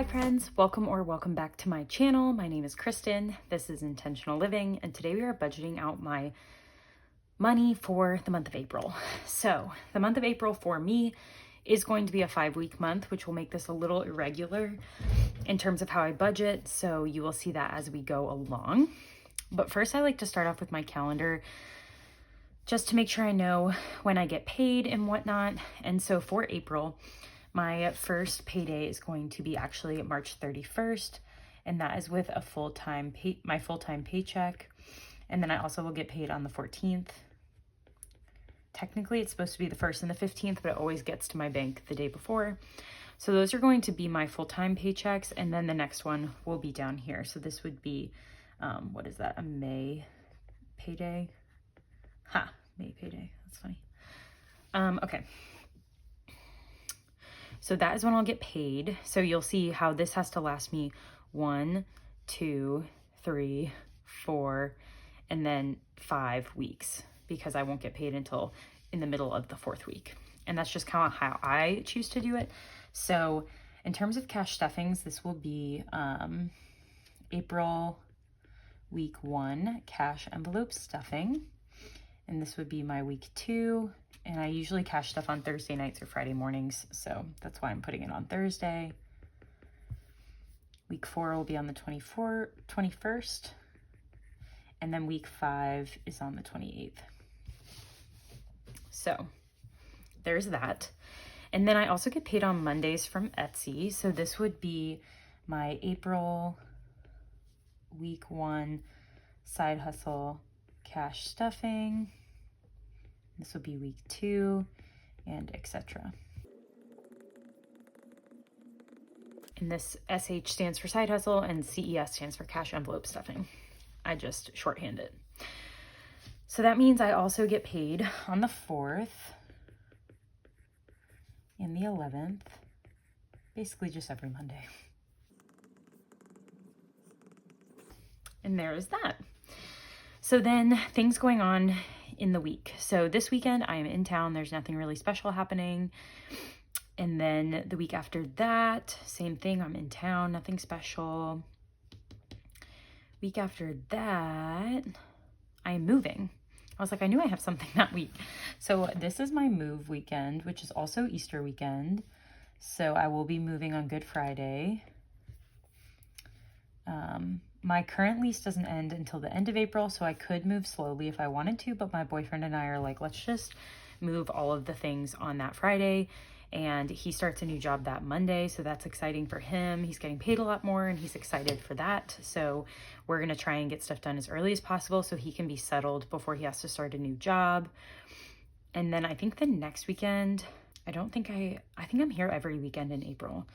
friends, welcome back to my channel. My name is Kristen. This is Intentional Living, and today we are budgeting out my money for the month of April. So the month of April for me is going to be a 5-week month, which will make this a little irregular in terms of how I budget. So you will see that as we go along. But first, I like to start off with my calendar just to make sure I know when I get paid and whatnot. And so for April, my first payday is going to be actually March 31st, and that is with a my full-time paycheck. And then I also will get paid on the 14th. Technically, it's supposed to be the 1st and the 15th, but it always gets to my bank the day before. So those are going to be my full-time paychecks, and then the next one will be down here. So this would be, what is that, a May payday? May payday, that's funny. Okay. So that is when I'll get paid. So you'll see how this has to last me 1, 2, 3, 4, and then 5 weeks, because I won't get paid until in the middle of the 4th week. And that's just kind of how I choose to do it. So in terms of cash stuffings, this will be April week 1 cash envelope stuffing. And this would be my week 2. And I usually cash stuff on Thursday nights or Friday mornings, so that's why I'm putting it on Thursday. Week 4 will be on the 21st, and then week 5 is on the 28th. So there's that. And then I also get paid on Mondays from Etsy, so this would be my April week 1 side hustle cash stuffing. This will be week 2, and etc. And this SH stands for side hustle, and CES stands for cash envelope stuffing. I just shorthand it. So that means I also get paid on the 4th and the 11th, basically just every Monday. And there is that. So then things going on in the week. So this weekend I am in town. There's nothing really special happening. And then the week after that, same thing. I'm in town, nothing special. Week after that, I am moving. I was like, I knew I have something that week. So this is my move weekend, which is also Easter weekend. So I will be moving on Good Friday. My current lease doesn't end until the end of April, so I could move slowly if I wanted to, but my boyfriend and I are like, let's just move all of the things on that Friday. And he starts a new job that Monday, so that's exciting for him. He's getting paid a lot more, and he's excited for that. So we're going to try and get stuff done as early as possible so he can be settled before he has to start a new job. And then I think the next weekend, I think I'm here every weekend in April.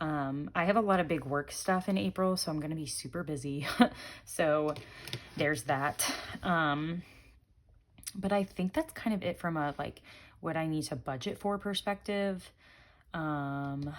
I have a lot of big work stuff in April, so I'm going to be super busy. So there's that. But I think that's kind of it from a, like, what I need to budget for perspective. Yeah,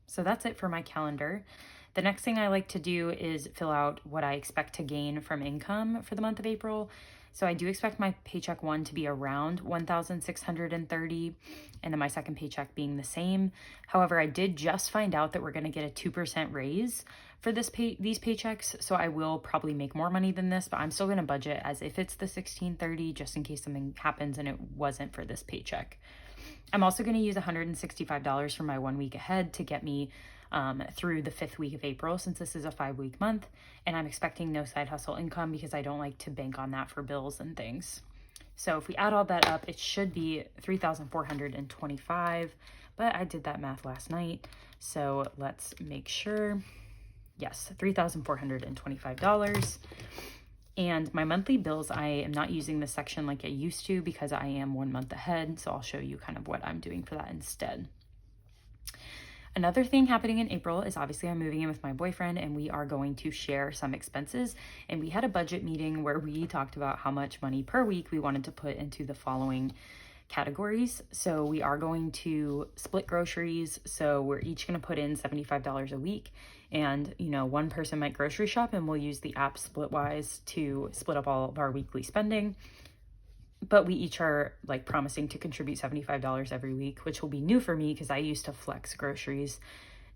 so that's it for my calendar. The next thing I like to do is fill out what I expect to gain from income for the month of April. So I do expect my paycheck 1 to be around $1,630, and then my second paycheck being the same. However, I did just find out that we're going to get a 2% raise for these paychecks, so I will probably make more money than this, but I'm still going to budget as if it's the $1,630 just in case something happens and it wasn't for this paycheck. I'm also going to use $165 for my 1 week ahead to get me through the 5th week of April, since this is a 5-week month, and I'm expecting no side hustle income because I don't like to bank on that for bills and things. So if we add all that up, it should be $3,425, but I did that math last night, so let's make sure. Yes, $3,425. And my monthly bills, I am not using this section like I used to because I am 1 month ahead, so I'll show you kind of what I'm doing for that instead. Another thing happening in April is obviously I'm moving in with my boyfriend, and we are going to share some expenses. And we had a budget meeting where we talked about how much money per week we wanted to put into the following categories. So we are going to split groceries. So we're each going to put in $75 a week. And, you know, one person might grocery shop, and we'll use the app Splitwise to split up all of our weekly spending. But we each are like promising to contribute $75 every week, which will be new for me because I used to flex groceries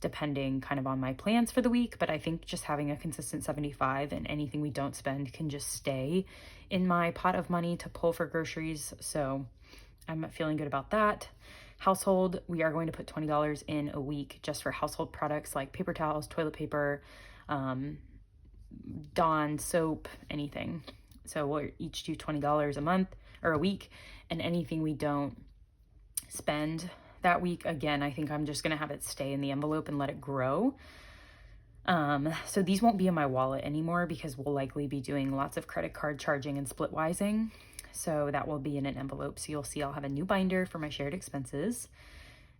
depending kind of on my plans for the week. But I think just having a consistent 75 and anything we don't spend can just stay in my pot of money to pull for groceries. So I'm feeling good about that. Household, we are going to put $20 in a week just for household products like paper towels, toilet paper, Dawn soap, anything. So we'll each do $20 a month or a week, and anything we don't spend that week, again, I think I'm just gonna have it stay in the envelope and let it grow. So these won't be in my wallet anymore because we'll likely be doing lots of credit card charging and splitwising. So that will be in an envelope. So you'll see I'll have a new binder for my shared expenses.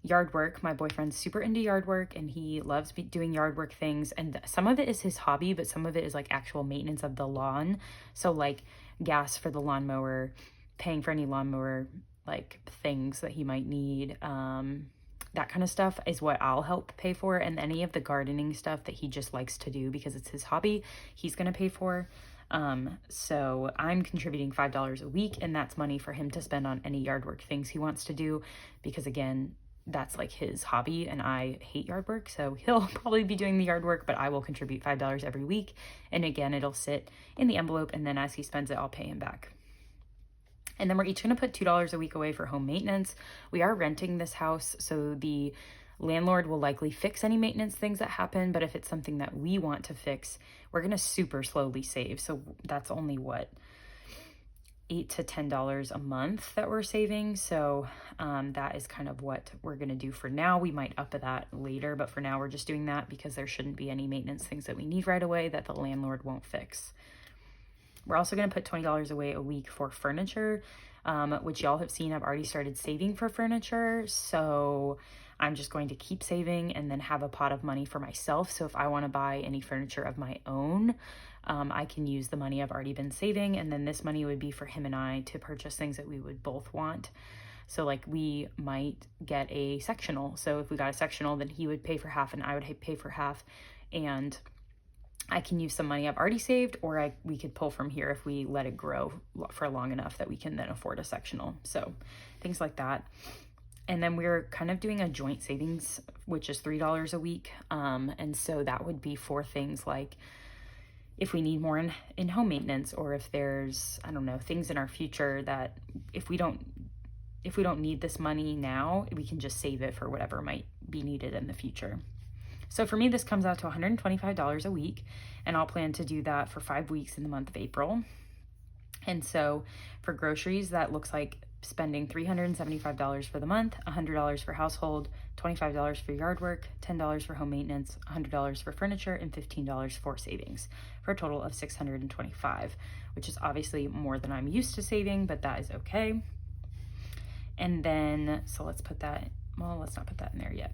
Yard work, my boyfriend's super into yard work and he loves doing yard work things, and some of it is his hobby, but some of it is like actual maintenance of the lawn. So like gas for the lawnmower, paying for any lawnmower like things that he might need, that kind of stuff is what I'll help pay for. And any of the gardening stuff that he just likes to do because it's his hobby, he's gonna pay for. So I'm contributing $5 a week, and that's money for him to spend on any yard work things he wants to do, because again, that's like his hobby and I hate yard work. So he'll probably be doing the yard work, but I will contribute $5 every week. And again, it'll sit in the envelope, and then as he spends it, I'll pay him back. And then we're each going to put $2 a week away for home maintenance. We are renting this house, so the landlord will likely fix any maintenance things that happen, but if it's something that we want to fix, we're going to super slowly save. So that's only what, $8 to $10 a month that we're saving. So that is kind of what we're going to do for now. We might up that later, but for now we're just doing that because there shouldn't be any maintenance things that we need right away that the landlord won't fix. We're also going to put $20 away a week for furniture, which y'all have seen I've already started saving for furniture. So I'm just going to keep saving and then have a pot of money for myself. So if I want to buy any furniture of my own, I can use the money I've already been saving. And then this money would be for him and I to purchase things that we would both want. So like we might get a sectional. So if we got a sectional, then he would pay for half and I would pay for half. And I can use some money I've already saved, or we could pull from here if we let it grow for long enough that we can then afford a sectional. So things like that. And then we're kind of doing a joint savings, which is $3 a week. And so that would be for things like if we need more in home maintenance, or if there's, I don't know, things in our future that if we don't need this money now, we can just save it for whatever might be needed in the future. So for me, this comes out to $125 a week, and I'll plan to do that for 5 weeks in the month of April. And so for groceries, that looks like spending $375 for the month, $100 for household, $25 for yard work, $10 for home maintenance, $100 for furniture, and $15 for savings, for a total of $625, which is obviously more than I'm used to saving, but that is okay. And then, so let's not put that in there yet.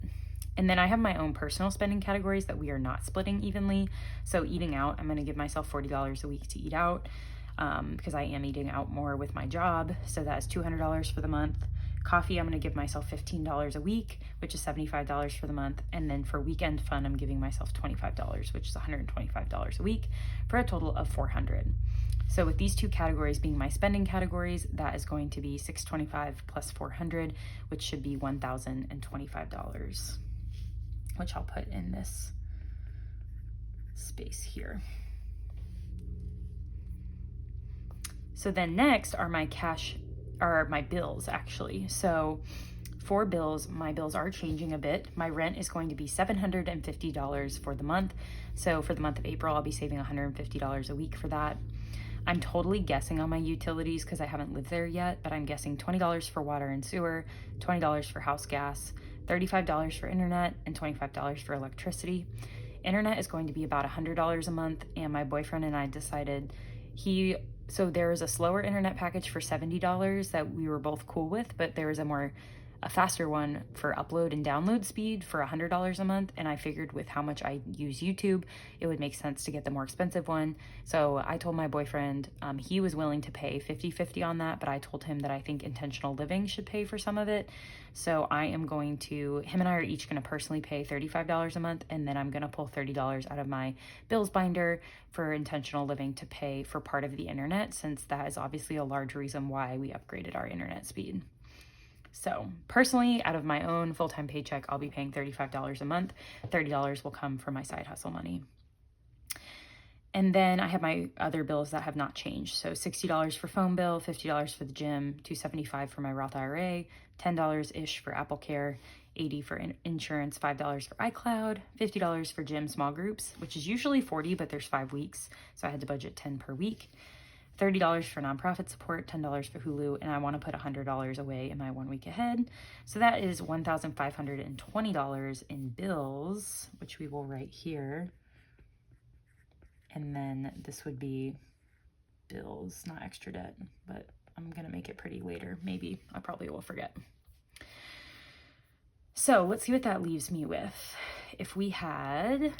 And then I have my own personal spending categories that we are not splitting evenly. So eating out, I'm going to give myself $40 a week to eat out, because I am eating out more with my job. So that's $200 for the month. Coffee, I'm going to give myself $15 a week, which is $75 for the month. And then for weekend fun, I'm giving myself $25, which is $125 a week, for a total of $400. So with these two categories being my spending categories, that is going to be $625 plus $400, which should be $1,025, which I'll put in this space here. So then next are my bills actually. So for bills, my bills are changing a bit. My rent is going to be $750 for the month. So for the month of April, I'll be saving $150 a week for that. I'm totally guessing on my utilities because I haven't lived there yet, but I'm guessing $20 for water and sewer, $20 for house gas, $35 for internet, and $25 for electricity. Internet is going to be about $100 a month, and my boyfriend and I decided so there is a slower internet package for $70 that we were both cool with, but there is a faster one for upload and download speed for $100 a month. And I figured with how much I use YouTube, it would make sense to get the more expensive one. So I told my boyfriend, he was willing to pay 50-50 on that, but I told him that I think Intentional Living should pay for some of it. So him and I are each gonna personally pay $35 a month, and then I'm gonna pull $30 out of my bills binder for Intentional Living to pay for part of the internet, since that is obviously a large reason why we upgraded our internet speed. So personally, out of my own full-time paycheck, I'll be paying $35 a month. $30 will come from my side hustle money. And then I have my other bills that have not changed. So $60 for phone bill, $50 for the gym, $275 for my Roth IRA, $10-ish for Apple Care, $80 for insurance, $5 for iCloud, $50 for gym small groups, which is usually $40, but there's 5 weeks. So I had to budget $10 per week. $30 for nonprofit support, $10 for Hulu, and I want to put $100 away in my 1 week ahead. So that is $1,520 in bills, which we will write here. And then this would be bills, not extra debt, but I'm going to make it pretty later. Maybe I probably will forget. So let's see what that leaves me with. If we had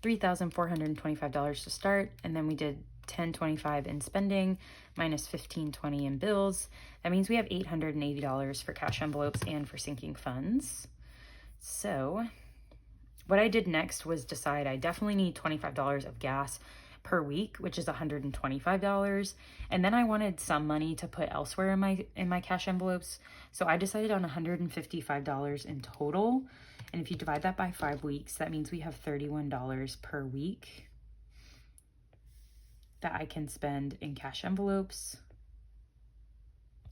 $3,425 to start, and then we did $1,025 in spending minus $1,520 in bills, that means we have $880 for cash envelopes and for sinking funds. So what I did next was decide I definitely need $25 of gas per week, which is $125. And then I wanted some money to put elsewhere in my cash envelopes. So I decided on $155 in total. And if you divide that by 5 weeks, that means we have $31 per week that I can spend in cash envelopes.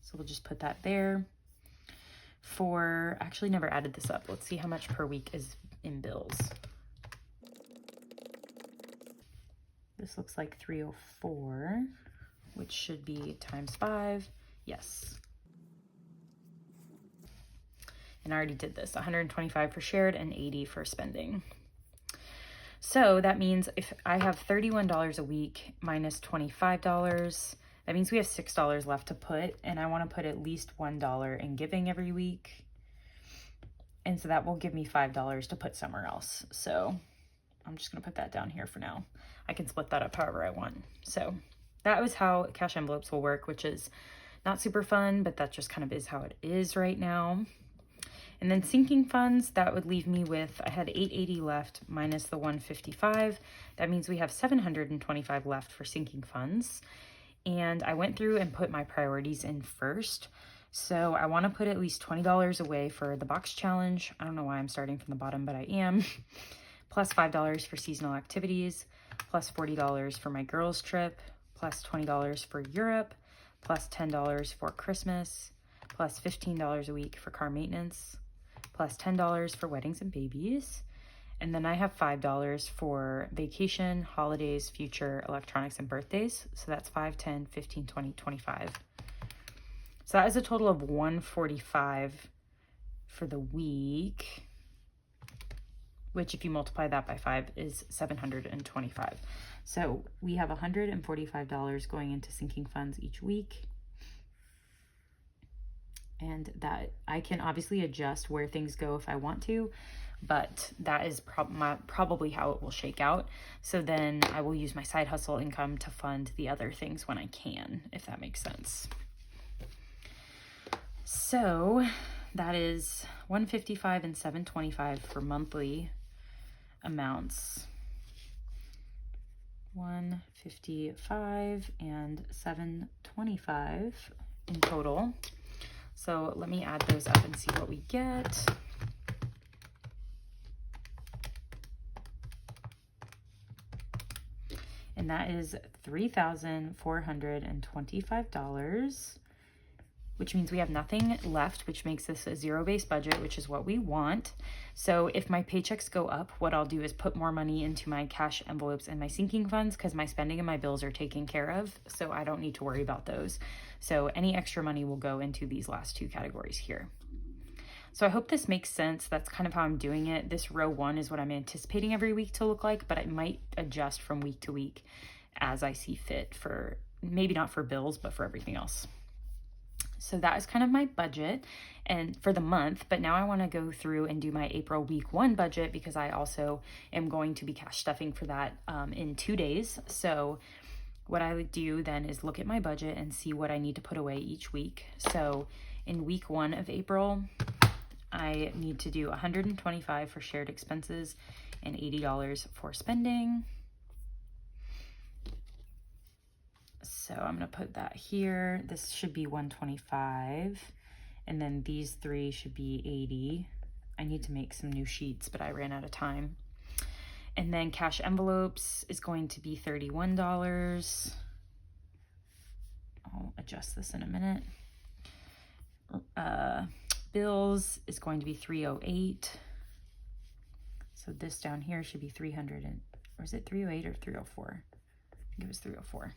So we'll just put that there. Actually never added this up. Let's see how much per week is in bills. This looks like 304, which should be times 5. Yes. And I already did this, 125 for shared and 80 for spending. So that means if I have $31 a week minus $25, that means we have $6 left to put, and I want to put at least $1 in giving every week. And so that will give me $5 to put somewhere else. So I'm just going to put that down here for now. I can split that up however I want. So that was how cash envelopes will work, which is not super fun, but that just kind of is how it is right now. And then sinking funds, that would leave me with, I had $880 left minus the $155. That means we have $725 left for sinking funds. And I went through and put my priorities in first. So I want to put at least $20 away for the box challenge. I don't know why I'm starting from the bottom, but I am. Plus $5 for seasonal activities, plus $40 for my girls trip, plus $20 for Europe, plus $10 for Christmas, plus $15 a week for car maintenance, plus $10 for weddings and babies. And then I have $5 for vacation, holidays, future, electronics, and birthdays. So that's 5, 10, 15, 20, 25. So that is a total of $145 for the week, which if you multiply that by 5 is $725. So we have $145 going into sinking funds each week. And that I can obviously adjust where things go if I want to, but that is probably how it will shake out. So then I will use my side hustle income to fund the other things when I can, if that makes sense. So that is $155 and $725 for monthly amounts. $155 and $725 in total. So let me add those up and see what we get. And that is $3,425, which means we have nothing left, which makes this a zero-based budget, which is what we want. So if my paychecks go up, what I'll do is put more money into my cash envelopes and my sinking funds because my spending and my bills are taken care of, so I don't need to worry about those. So any extra money will go into these last 2 categories here. So I hope this makes sense. That's kind of how I'm doing it. This row 1 is what I'm anticipating every week to look like, but it might adjust from week to week as I see fit for, maybe not for bills, but for everything else. So that is kind of my budget and for the month, but now I want to go through and do my April week 1 budget because I also am going to be cash stuffing for that in 2 days. So what I would do then is look at my budget and see what I need to put away each week. So in week 1 of April, I need to do $125 for shared expenses and $80 for spending. So I'm gonna put that here. This should be 125. And then these three should be 80. I need to make some new sheets, but I ran out of time. And then cash envelopes is going to be $31. I'll adjust this in a minute. Bills is going to be $308. So this down here should be 300 and, or is it 308 or 304? I think it was 304.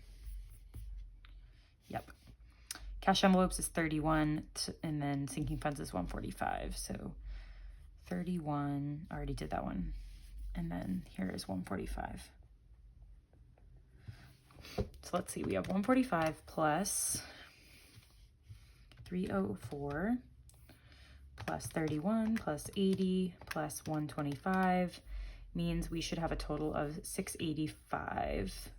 Yep. Cash envelopes is 31, and then sinking funds is 145. So 31, I already did that one. And then here is 145. So let's see, we have 145 plus 304 plus 31 plus 80 plus 125 means we should have a total of 685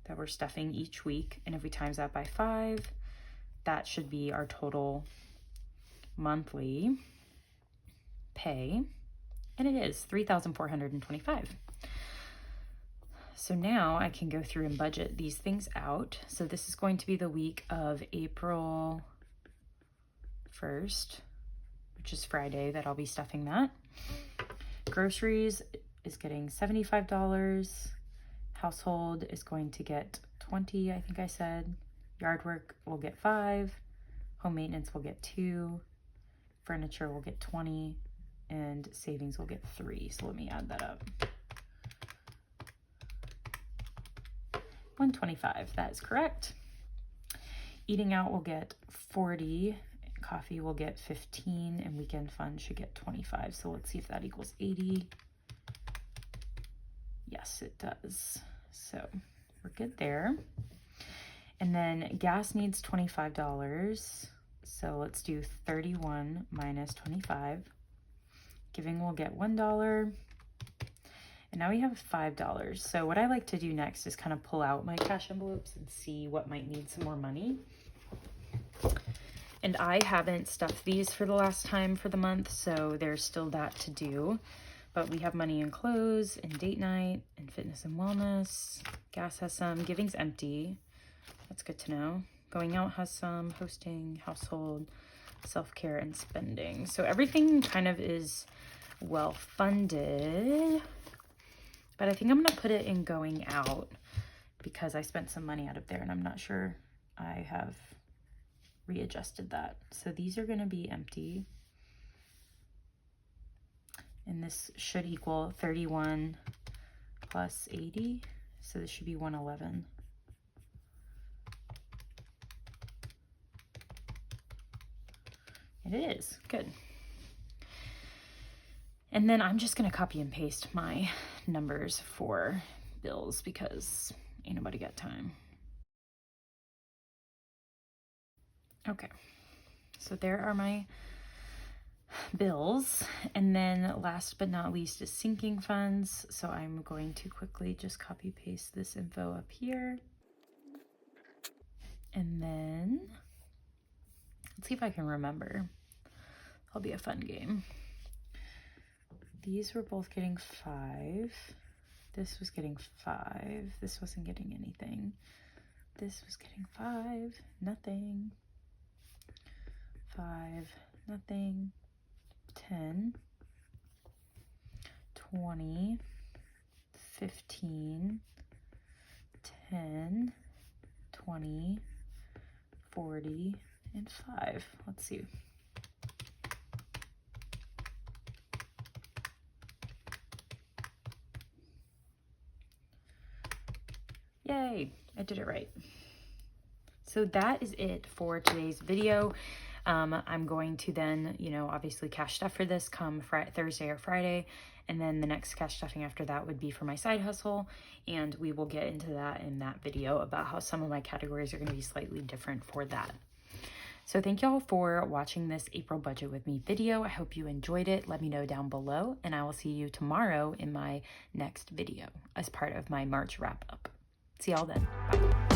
that we're stuffing each week. And if we times that by 5, that should be our total monthly pay. And it is $3,425. So now I can go through and budget these things out. So this is going to be the week of April 1st, which is Friday that I'll be stuffing that. Groceries is getting $75. Household is going to get 20, I think I said. Yard work will get 5. Home maintenance will get 2. Furniture will get 20. And savings will get 3. So let me add that up. 125, that is correct. Eating out will get 40. Coffee will get 15, and weekend fun should get 25. So let's see if that equals 80. Yes, it does. So we're good there. And then gas needs $25. So let's do 31 minus 25. Giving will get $1. And now we have $5. So what I like to do next is kind of pull out my cash envelopes and see what might need some more money. And I haven't stuffed these for the last time for the month, so there's still that to do. But we have money in clothes, and date night, and fitness and wellness. Gas has some. Giving's empty. That's good to know. Going out has some. Hosting, household, self-care, and spending. So everything kind of is well funded. But I think I'm going to put it in going out because I spent some money out of there, and I'm not sure I have readjusted that. So these are going to be empty. And this should equal 31 plus 80. So this should be 111. It is. Good. And then I'm just going to copy and paste my numbers for bills because ain't nobody got time. Okay. So there are my bills. And then last but not least is sinking funds. So I'm going to quickly just copy paste this info up here. And then let's see if I can remember. That'll be a fun game. These were both getting 5. This was getting 5. This wasn't getting anything. This was getting 5. Nothing. 5. Nothing. 10. 20. 15. 10. 20. 40. And 5. Let's see. Yay, I did it right. So that is it for today's video. I'm going to then, obviously cash stuff for this come Thursday or Friday. And then the next cash stuffing after that would be for my side hustle. And we will get into that in that video about how some of my categories are going to be slightly different for that. So thank y'all for watching this April budget with me video. I hope you enjoyed it. Let me know down below, and I will see you tomorrow in my next video as part of my March wrap up. See y'all then. Bye.